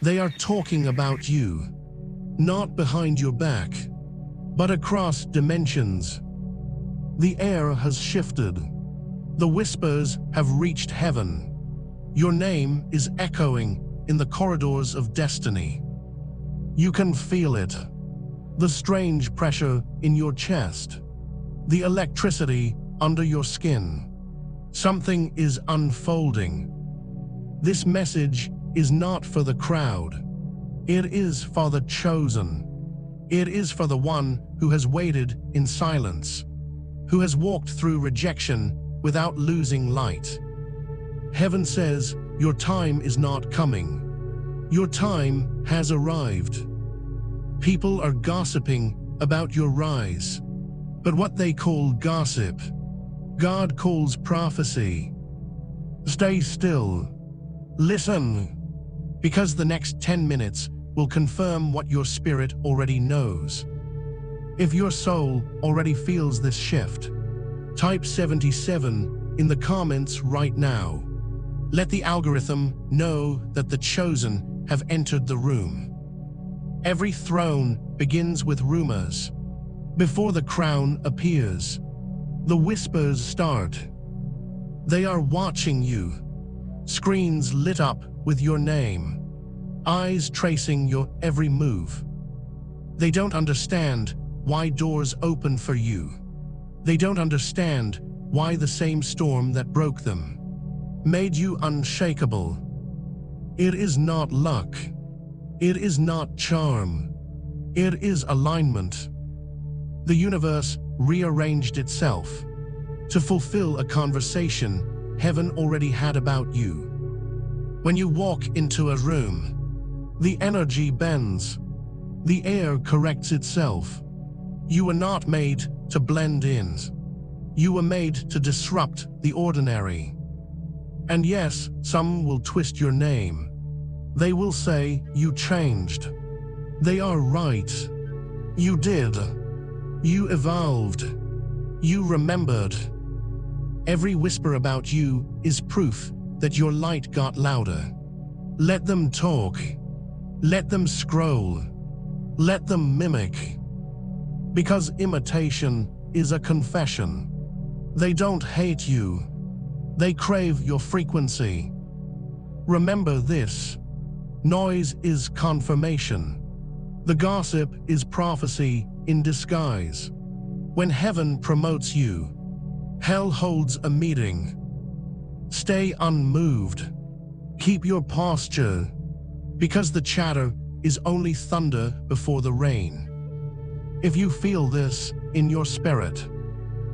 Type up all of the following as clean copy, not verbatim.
They are talking about you, not behind your back, but across dimensions. The air has shifted. The whispers have reached heaven. Your name is echoing in the corridors of destiny. You can feel it. The strange pressure in your chest. The electricity under your skin. Something is unfolding. This message is not for the crowd. It is for the chosen. It is for the one who has waited in silence, who has walked through rejection without losing light. Heaven says, your time is not coming. Your time has arrived. People are gossiping about your rise, but what they call gossip, God calls prophecy. Stay still. Listen, because the next 10 minutes will confirm what your spirit already knows. If your soul already feels this shift, type 77 in the comments right now. Let the algorithm know that the chosen have entered the room. Every throne begins with rumors. Before the crown appears, the whispers start. They are watching you. Screens lit up with your name. Eyes tracing your every move. They don't understand why doors open for you. They don't understand why the same storm that broke them made you unshakable. It is not luck. It is not charm. It is alignment. The universe rearranged itself to fulfill a conversation heaven already had about you. When you walk into a room, the energy bends. The air corrects itself. You were not made to blend in. You were made to disrupt the ordinary. And yes, some will twist your name. They will say you changed. They are right. You did. You evolved. You remembered. Every whisper about you is proof that your light got louder. Let them talk. Let them scroll. Let them mimic. Because imitation is a confession. They don't hate you. They crave your frequency. Remember this. Noise is confirmation. The gossip is prophecy in disguise. When heaven promotes you, hell holds a meeting. Stay unmoved. Keep your posture, because the chatter is only thunder before the rain. If you feel this in your spirit,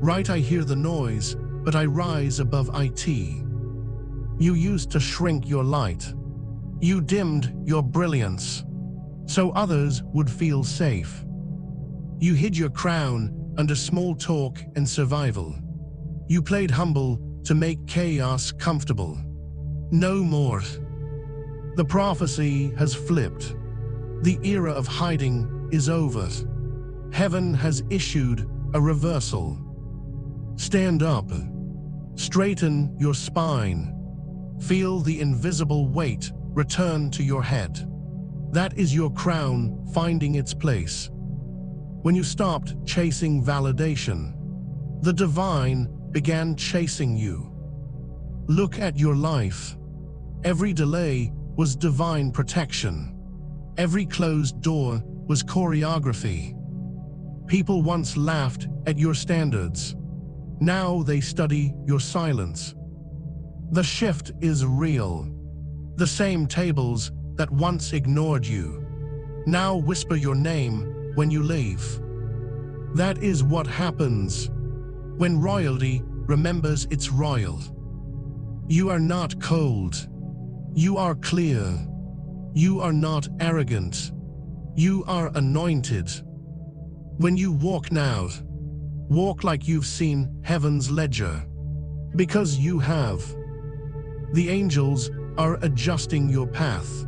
right, I hear the noise, but I rise above it. You used to shrink your light. You dimmed your brilliance, so others would feel safe. You hid your crown under small talk and survival. You played humble to make chaos comfortable. No more. The prophecy has flipped. The era of hiding is over. Heaven has issued a reversal. Stand up. Straighten your spine. Feel the invisible weight return to your head. That is your crown finding its place. When you stopped chasing validation, the divine began chasing you. Look at your life. Every delay was divine protection. Every closed door was choreography. People once laughed at your standards. Now they study your silence. The shift is real. The same tables that once ignored you now whisper your name when you leave. That is what happens when royalty remembers it's royal. You are not cold. You are clear. You are not arrogant. You are anointed. When you walk now, walk like you've seen heaven's ledger, because you have. The angels are adjusting your path.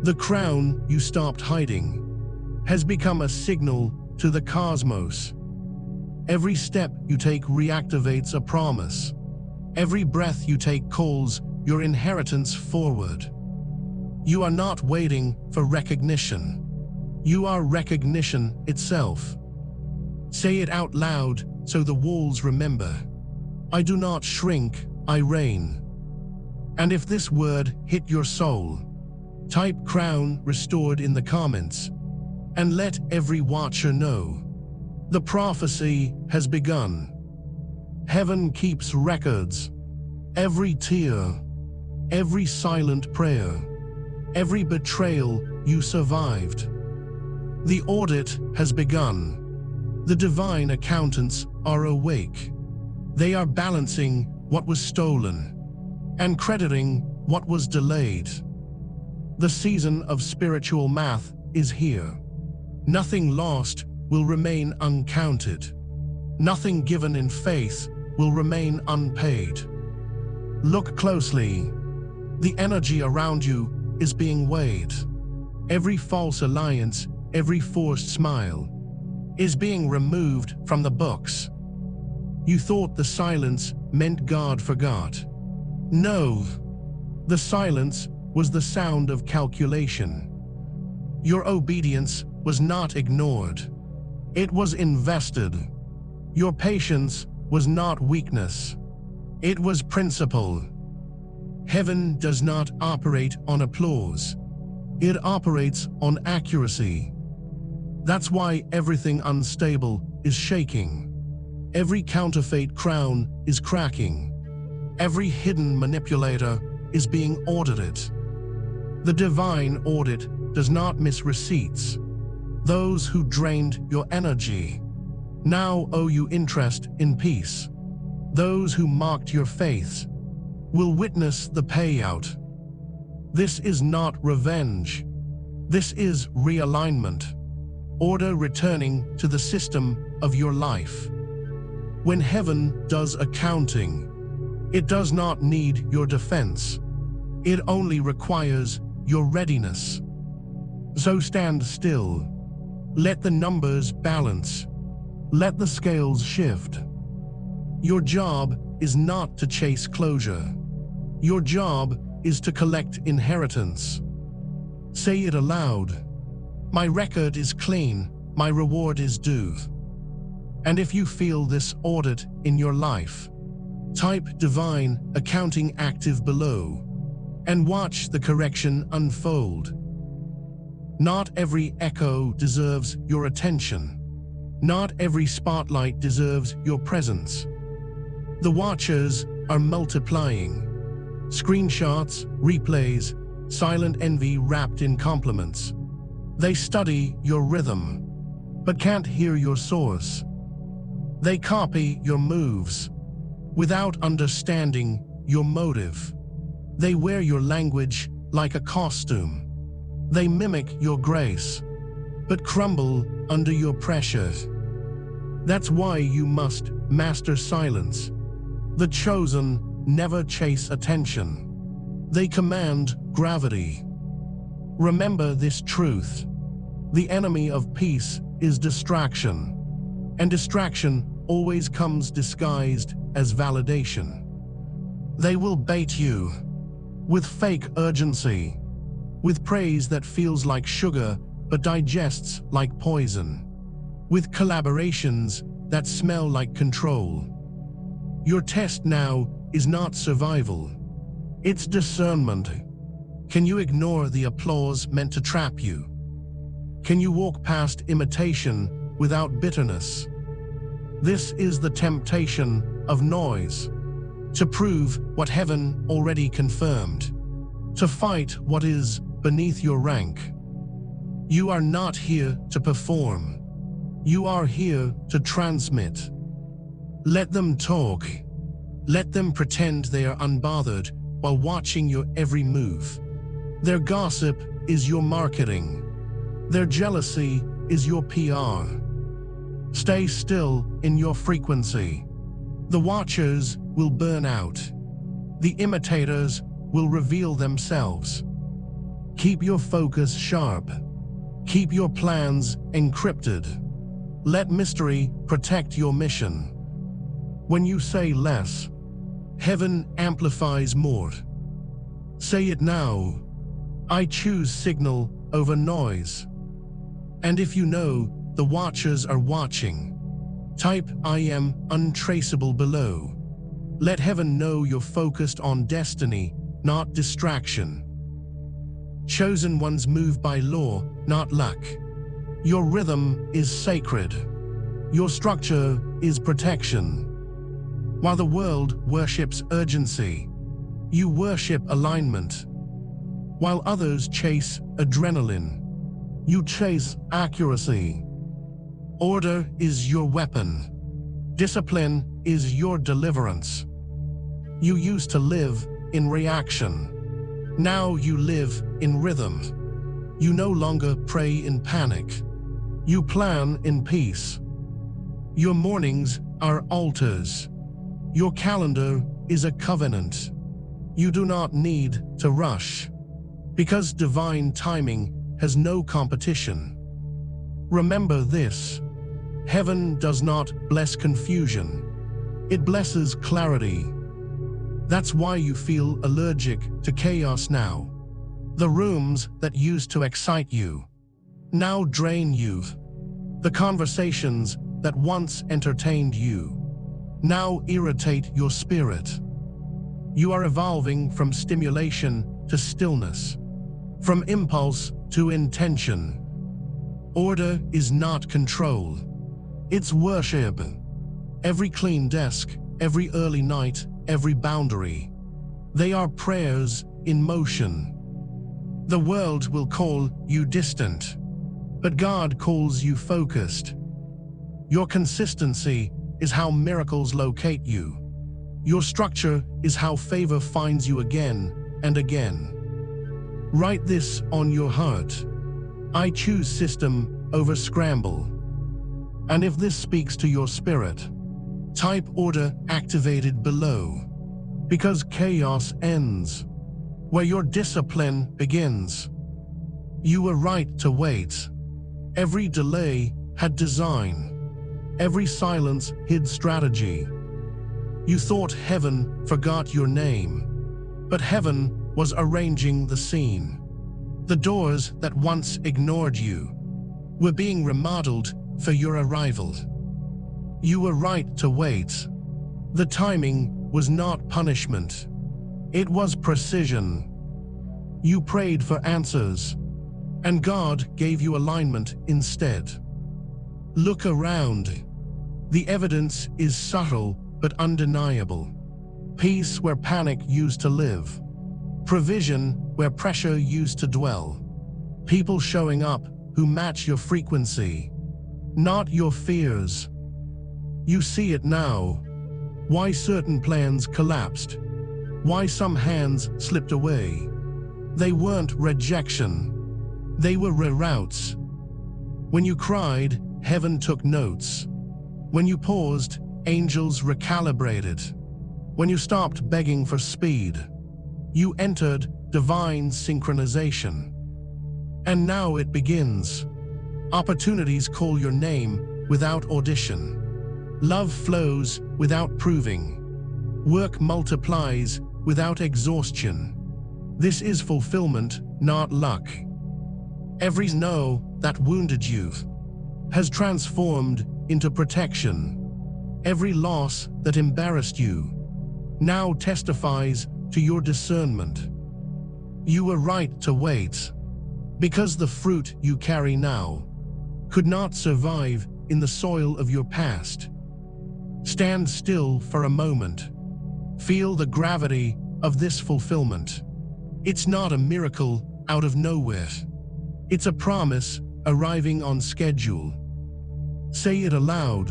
The crown you stopped hiding has become a signal to the cosmos. Every step you take reactivates a promise. Every breath you take calls your inheritance forward. You are not waiting for recognition. You are recognition itself. Say it out loud so the walls remember. I do not shrink, I reign. And if this word hit your soul, type crown restored in the comments, and let every watcher know. The prophecy has begun. Heaven keeps records. Every tear, every silent prayer, every betrayal you survived. The audit has begun. The divine accountants are awake. They are balancing what was stolen and crediting what was delayed. The season of spiritual math is here. Nothing lost will remain uncounted. Nothing given in faith will remain unpaid. Look closely. The energy around you is being weighed. Every false alliance, every forced smile is being removed from the books. You thought the silence meant God forgot. No, the silence was the sound of calculation. Your obedience was not ignored. It was invested. Your patience was not weakness. It was principle. Heaven does not operate on applause. It operates on accuracy. That's why everything unstable is shaking. Every counterfeit crown is cracking. Every hidden manipulator is being audited. The divine audit does not miss receipts. Those who drained your energy now owe you interest in peace. Those who mocked your faith will witness the payout. This is not revenge. This is realignment. Order returning to the system of your life. When heaven does accounting, it does not need your defense. It only requires your readiness. So stand still. Let the numbers balance. Let the scales shift. Your job is not to chase closure. Your job is to collect inheritance. Say it aloud. My record is clean, my reward is due. And if you feel this audit in your life, type divine accounting active below and watch the correction unfold. Not every echo deserves your attention. Not every spotlight deserves your presence. The watchers are multiplying. Screenshots, replays, silent envy wrapped in compliments. They study your rhythm, but can't hear your source. They copy your moves without understanding your motive. They wear your language like a costume. They mimic your grace, but crumble under your pressure. That's why you must master silence. The chosen never chase attention. They command gravity. Remember this truth. The enemy of peace is distraction, and distraction always comes disguised as validation. They will bait you with fake urgency, with praise that feels like sugar but digests like poison, with collaborations that smell like control. Your test now is not survival, it's discernment. Can you ignore the applause meant to trap you? Can you walk past imitation without bitterness? This is the temptation of noise, to prove what heaven already confirmed, to fight what is beneath your rank. You are not here to perform. You are here to transmit. Let them talk. Let them pretend they are unbothered while watching your every move. Their gossip is your marketing. Their jealousy is your PR. Stay still in your frequency. The watchers will burn out. The imitators will reveal themselves. Keep your focus sharp. Keep your plans encrypted. Let mystery protect your mission. When you say less, heaven amplifies more. Say it now. I choose signal over noise. And if you know the watchers are watching, type I am untraceable below. Let heaven know you're focused on destiny, not distraction. Chosen ones move by law, not luck. Your rhythm is sacred. Your structure is protection. While the world worships urgency, you worship alignment. While others chase adrenaline, you chase accuracy. Order is your weapon. Discipline is your deliverance. You used to live in reaction. Now you live in rhythm. You no longer pray in panic. You plan in peace. Your mornings are altars. Your calendar is a covenant. You do not need to rush, because divine timing has no competition. Remember this: heaven does not bless confusion. It blesses clarity. That's why you feel allergic to chaos now. The rooms that used to excite you now drain you. The conversations that once entertained you now irritate your spirit. You are evolving from stimulation to stillness, from impulse to intention. Order is not control. It's worship. Every clean desk, every early night, every boundary, they are prayers in motion. The world will call you distant, but God calls you focused. Your consistency is how miracles locate you. Your structure is how favor finds you again and again. Write this on your heart: I choose system over scramble. And if this speaks to your spirit, type order activated below, because chaos ends where your discipline begins. You were right to wait. Every delay had design. Every silence hid strategy. You thought heaven forgot your name, but heaven was arranging the scene. The doors that once ignored you were being remodeled for your arrival. You were right to wait. The timing was not punishment. It was precision. You prayed for answers, and God gave you alignment instead. Look around. The evidence is subtle but undeniable. Peace where panic used to live. Provision where pressure used to dwell. People showing up who match your frequency, not your fears. You see it now. Why certain plans collapsed. Why some hands slipped away. They weren't rejection. They were reroutes. When you cried, heaven took notes. When you paused, angels recalibrated. When you stopped begging for speed, you entered divine synchronization. And now it begins. Opportunities call your name without audition. Love flows without proving. Work multiplies without exhaustion. This is fulfillment, not luck. Every no that wounded you has transformed into protection. Every loss that embarrassed you now testifies to your discernment. You were right to wait, because the fruit you carry now could not survive in the soil of your past. Stand still for a moment. Feel the gravity of this fulfillment. It's not a miracle out of nowhere. It's a promise arriving on schedule. Say it aloud.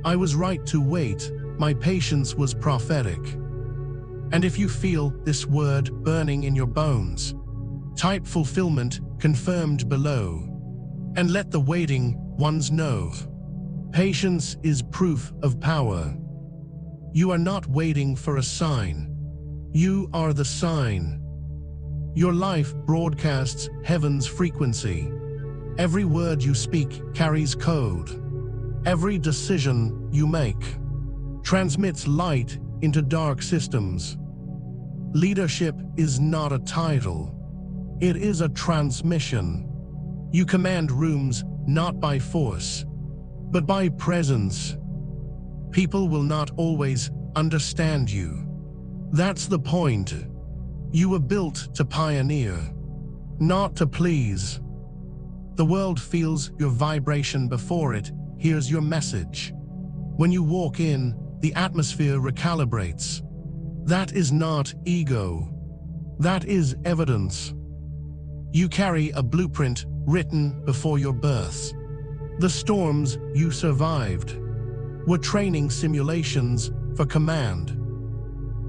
I was right to wait. My patience was prophetic. And if you feel this word burning in your bones, type fulfillment confirmed below. And let the waiting ones know. Patience is proof of power. You are not waiting for a sign. You are the sign. Your life broadcasts heaven's frequency. Every word you speak carries code. Every decision you make transmits light into dark systems. Leadership is not a title. It is a transmission. You command rooms not by force, but by presence. People will not always understand you. That's the point. You were built to pioneer, not to please. The world feels your vibration before it hears your message. When you walk in, the atmosphere recalibrates. That is not ego. That is evidence. You carry a blueprint written before your birth. The storms you survived were training simulations for command.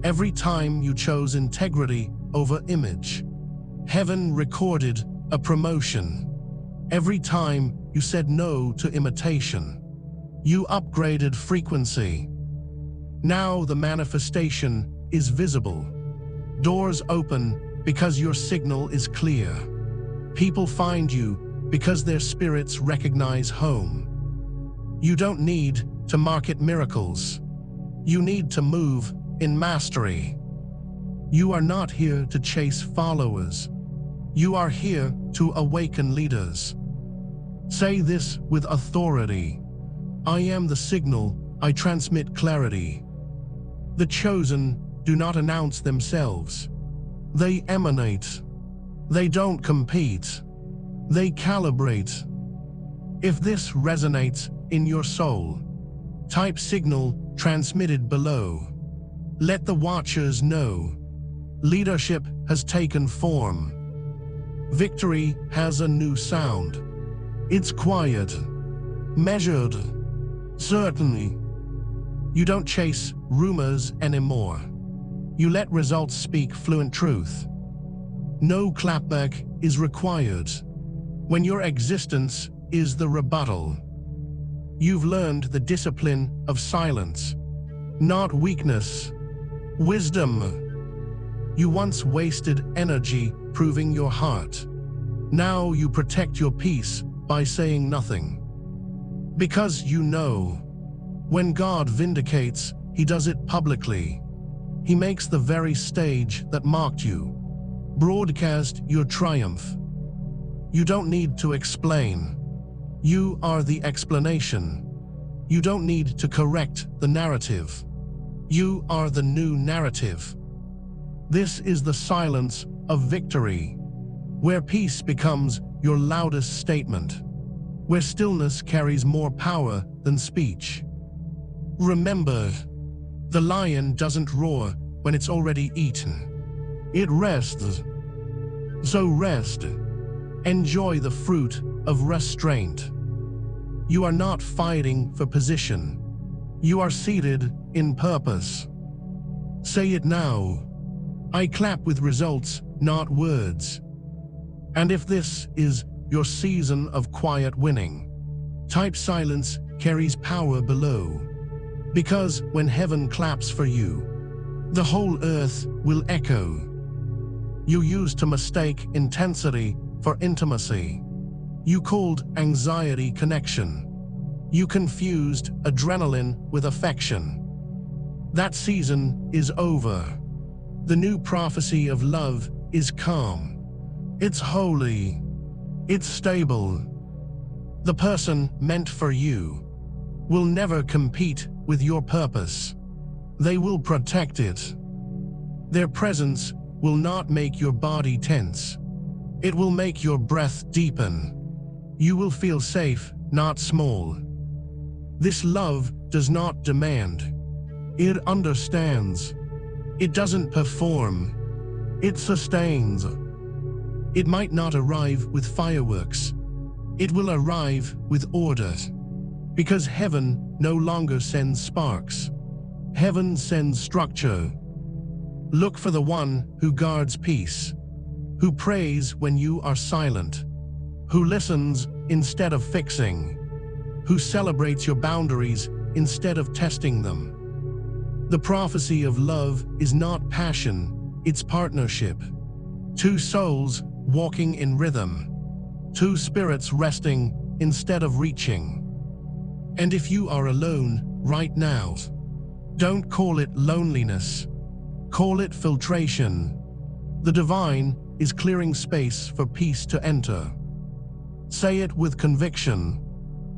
Every time you chose integrity over image, heaven recorded a promotion. Every time you said no to imitation, you upgraded frequency. Now the manifestation is visible. Doors open because your signal is clear. People find you because their spirits recognize home. You don't need to market miracles. You need to move in mastery. You are not here to chase followers. You are here to awaken leaders. Say this with authority. I am the signal, I transmit clarity. The chosen do not announce themselves. They emanate. They don't compete. They calibrate. If this resonates in your soul, type signal transmitted below. Let the watchers know. Leadership has taken form. Victory has a new sound. It's quiet, measured, certainly. You don't chase rumors anymore. You let results speak fluent truth. No clapback is required when your existence is the rebuttal. You've learned the discipline of silence, not weakness, wisdom. You once wasted energy proving your heart. Now you protect your peace by saying nothing. Because you know, when God vindicates, He does it publicly. He makes the very stage that marked you broadcast your triumph. You don't need to explain. You are the explanation. You don't need to correct the narrative. You are the new narrative. This is the silence of victory, where peace becomes your loudest statement, where stillness carries more power than speech. Remember, the lion doesn't roar when it's already eaten. It rests. So rest. Enjoy the fruit of restraint. You are not fighting for position. You are seated in purpose. Say it now. I clap with results, not words. And if this is your season of quiet winning, type silence carries power below. Because when heaven claps for you, the whole earth will echo. You used to mistake intensity for intimacy. You called anxiety connection. You confused adrenaline with affection. That season is over. The new prophecy of love is calm. It's holy. It's stable. The person meant for you will never compete with your purpose. They will protect it. Their presence will not make your body tense. It will make your breath deepen. You will feel safe, not small. This love does not demand. It understands. It doesn't perform. It sustains. It might not arrive with fireworks. It will arrive with order. Because heaven no longer sends sparks. Heaven sends structure. Look for the one who guards peace, who prays when you are silent, who listens instead of fixing, who celebrates your boundaries instead of testing them. The prophecy of love is not passion, it's partnership. Two souls walking in rhythm, two spirits resting instead of reaching. And if you are alone right now, don't call it loneliness. Call it filtration. The divine is clearing space for peace to enter. Say it with conviction.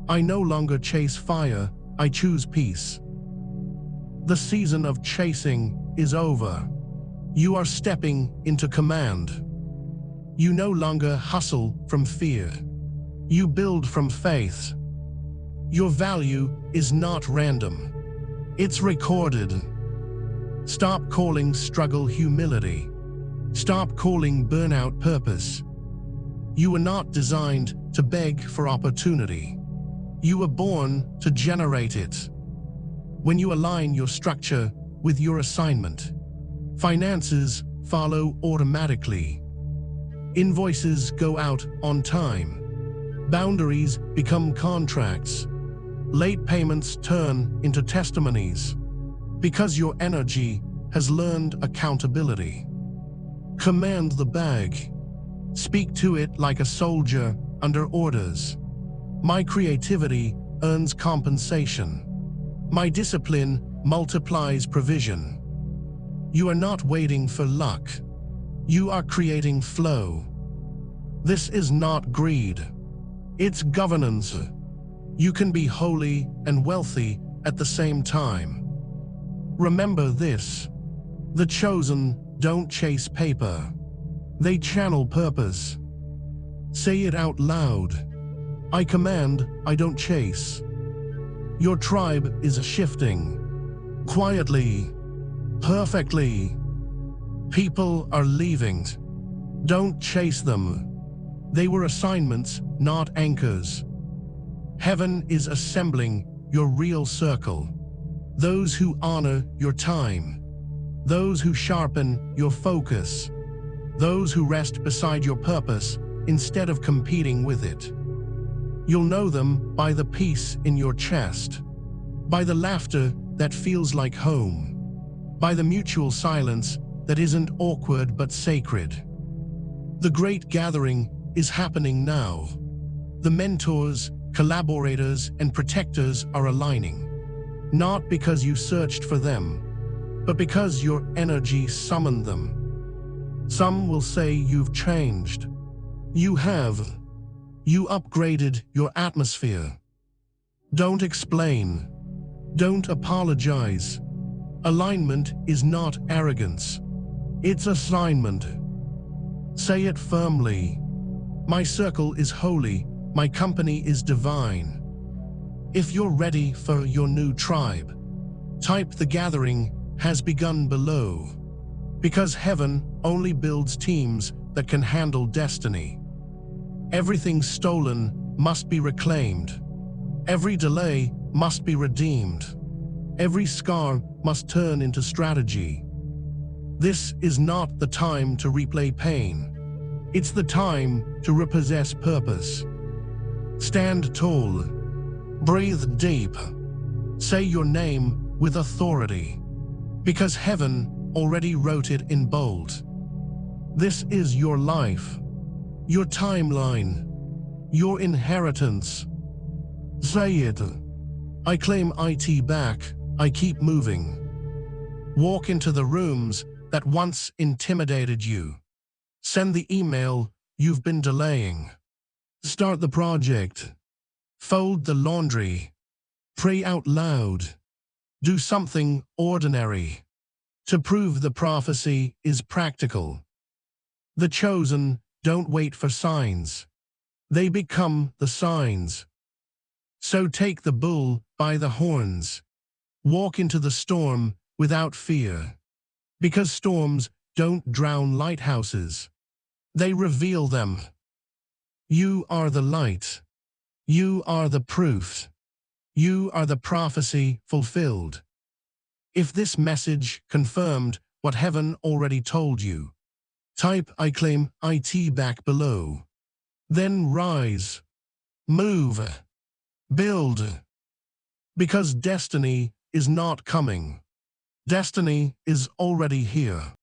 I no longer chase fire, I choose peace. The season of chasing is over. You are stepping into command. You no longer hustle from fear. You build from faith. Your value is not random. It's recorded. Stop calling struggle humility. Stop calling burnout purpose. You were not designed to beg for opportunity. You were born to generate it. When you align your structure with your assignment, finances follow automatically. Invoices go out on time. Boundaries become contracts. Late payments turn into testimonies. Because your energy has learned accountability. Command the bag. Speak to it like a soldier under orders. My creativity earns compensation. My discipline multiplies provision. You are not waiting for luck. You are creating flow. This is not greed. It's governance. You can be holy and wealthy at the same time. Remember this. The chosen don't chase paper. They channel purpose. Say it out loud. I command, I don't chase. Your tribe is shifting. Quietly. Perfectly. People are leaving. Don't chase them. They were assignments, not anchors. Heaven is assembling your real circle. Those who honor your time. Those who sharpen your focus. Those who rest beside your purpose instead of competing with it. You'll know them by the peace in your chest, by the laughter that feels like home, by the mutual silence that isn't awkward but sacred. The great gathering is happening now. The mentors, collaborators, and protectors are aligning, not because you searched for them, but because your energy summoned them. Some will say you've changed. You have. You upgraded your atmosphere. Don't explain. Don't apologize. Alignment is not arrogance. It's assignment. Say it firmly. My circle is holy. My company is divine. If you're ready for your new tribe, type "The gathering has begun" below. Because heaven only builds teams that can handle destiny. Everything stolen must be reclaimed. Every delay must be redeemed. Every scar must turn into strategy. This is not the time to replay pain. It's the time to repossess purpose. Stand tall. Breathe deep. Say your name with authority. Because heaven already wrote it in bold. This is your life. Your timeline. Your inheritance. Say it. I claim IT back. I keep moving. Walk into the rooms that once intimidated you. Send the email you've been delaying. Start the project. Fold the laundry. Pray out loud. Do something ordinary. To prove the prophecy is practical. The chosen don't wait for signs. They become the signs. So take the bull by the horns. Walk into the storm without fear. Because storms don't drown lighthouses. They reveal them. You are the light. You are the proof. You are the prophecy fulfilled. If this message confirmed what heaven already told you, type "I claim IT" back below. Then rise. Move. Build. Because destiny is not coming. Destiny is already here.